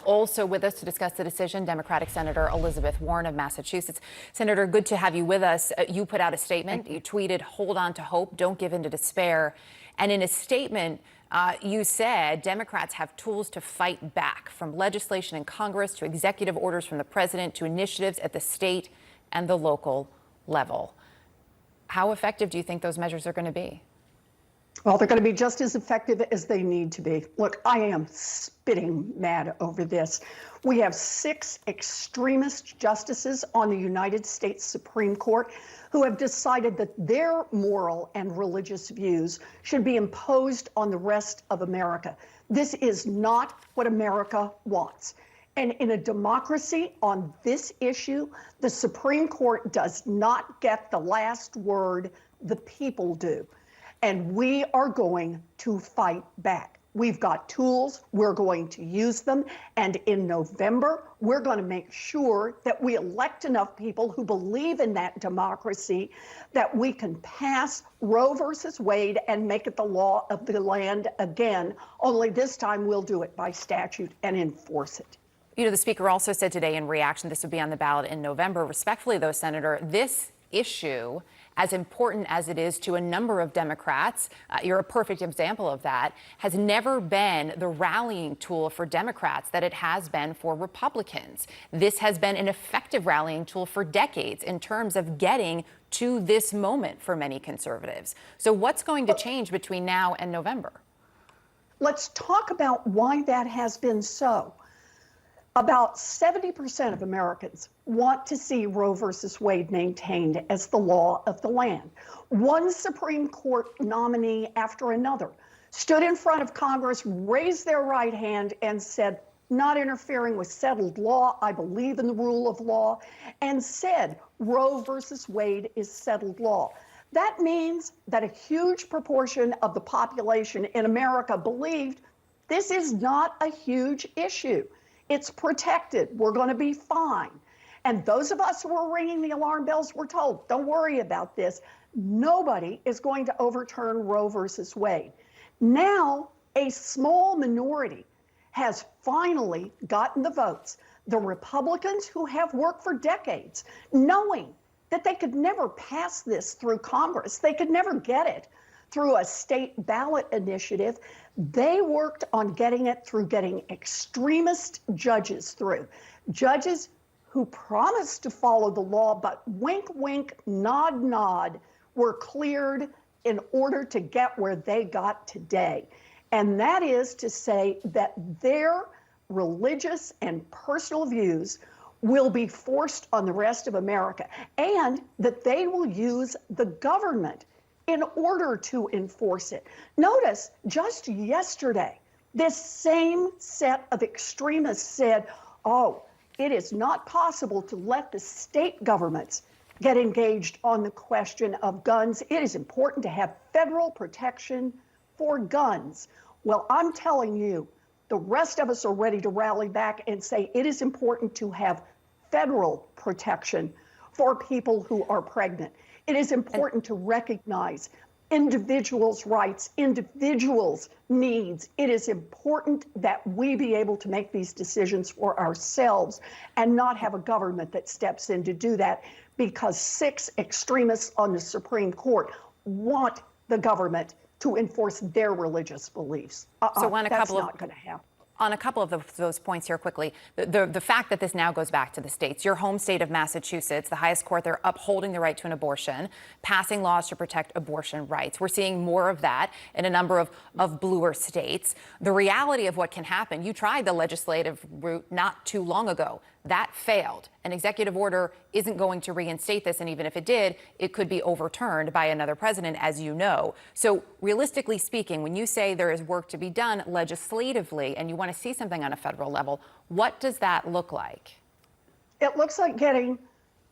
Also with us to discuss the decision, Democratic Senator Elizabeth Warren of Massachusetts. Senator, good to have you with us. You put out a statement. You tweeted, "Hold on to hope, don't give in to despair." And in a statement, you said Democrats have tools to fight back, from legislation in Congress to executive orders from the president to initiatives at the state and the local level. How effective do you think those measures are going to be? Well, they're going to be just as effective as they need to be. Look, I am spitting mad over this. We have 6 extremist justices on the United States Supreme Court who have decided that their moral and religious views should be imposed on the rest of America. This is not what America wants. And in a democracy on this issue, the Supreme Court does not get the last word. The people do. And we are going to fight back. We've got tools, we're going to use them, and in November, we're going to make sure that we elect enough people who believe in that democracy that we can pass Roe versus Wade and make it the law of the land again, only this time we'll do it by statute and enforce it. You know, the Speaker also said today in reaction, this would be on the ballot in November. Respectfully, though, Senator, this issue, as important as it is to a number of Democrats, you're a perfect example of that, has never been the rallying tool for Democrats that it has been for Republicans. This has been an effective rallying tool for decades in terms of getting to this moment for many conservatives. So what's going to change between now and November? Let's talk about why that has been so. About 70% of Americans want to see Roe versus Wade maintained as the law of the land. One Supreme Court nominee after another stood in front of Congress, raised their right hand, and said, "Not interfering with settled law. I believe in the rule of law," and said Roe versus Wade is settled law. That means that a huge proportion of the population in America believed this is not a huge issue. It's protected. We're going to be fine. And those of us who were ringing the alarm bells were told, don't worry about this. Nobody is going to overturn Roe versus Wade. Now, a small minority has finally gotten the votes. The Republicans who have worked for decades, knowing that they could never pass this through Congress, they could never get it through a state ballot initiative, they worked on getting it through getting extremist judges through. Judges who promised to follow the law, but wink, wink, nod, nod, were cleared in order to get where they got today. And that is to say that their religious and personal views will be forced on the rest of America, and that they will use the government in order to enforce it. Notice, just yesterday, this same set of extremists said, oh, it is not possible to let the state governments get engaged on the question of guns. It is important to have federal protection for guns. Well, I'm telling you, the rest of us are ready to rally back and say it is important to have federal protection for people who are pregnant. It is important to recognize individuals' rights, individuals' needs. It is important that we be able to make these decisions for ourselves and not have a government that steps in to do that, because 6 extremists on the Supreme Court want the government to enforce their religious beliefs. So on a that's couple not going to happen. On a couple of those points here quickly, the fact that this now goes back to the states, your home state of Massachusetts, the highest court, they're upholding the right to an abortion, passing laws to protect abortion rights. We're seeing more of that in a number of bluer states. The reality of what can happen, you tried the legislative route not too long ago. That failed. An executive order isn't going to reinstate this, and even if it did, it could be overturned by another president, as you know. So realistically speaking, when you say there is work to be done legislatively and you want to see something on a federal level, what does that look like? It looks like getting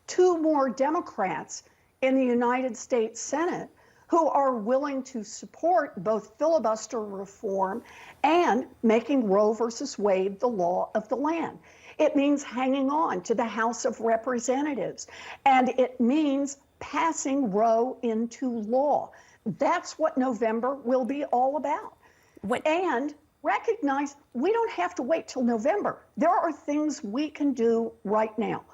2 more Democrats in the United States Senate who are willing to support both filibuster reform and making Roe versus Wade the law of the land. It means hanging on to the House of Representatives, and it means passing Roe into law. That's what November will be all about. And recognize we don't have to wait till November. There are things we can do right now.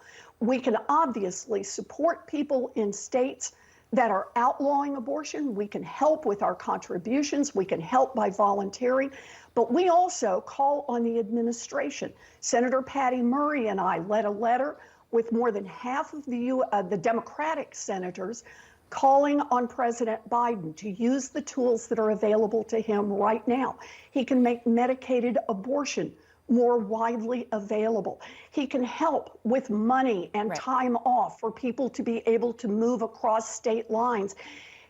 We can obviously support people in states that are outlawing abortion. We can help with our contributions. We can help by volunteering. But we also call on the administration. Senator Patty Murray and I led a letter with more than half of the Democratic senators calling on President Biden to use the tools that are available to him right now. He can make medicated abortion more widely available. He can help with money and time off for people to be able to move across state lines.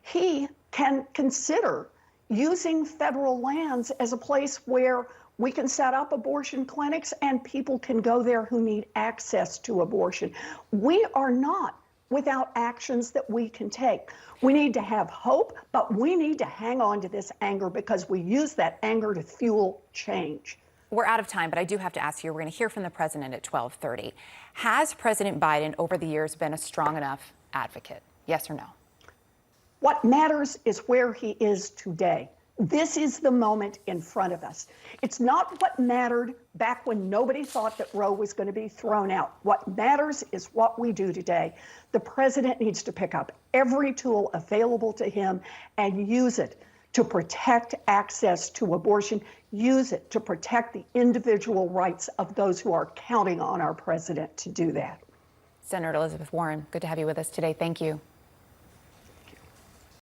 He can consider using federal lands as a place where we can set up abortion clinics and people can go there who need access to abortion. We are not without actions that we can take. We need to have hope, but we need to hang on to this anger because we use that anger to fuel change. We're out of time, but I do have to ask you, we're going to hear from the president at 12:30. Has President Biden over the years been a strong enough advocate? Yes or no? What matters is where he is today. This is the moment in front of us. It's not what mattered back when nobody thought that Roe was going to be thrown out. What matters is what we do today. The president needs to pick up every tool available to him and use it to protect access to abortion, use it to protect the individual rights of those who are counting on our president to do that. Senator Elizabeth Warren, good to have you with us today. Thank you.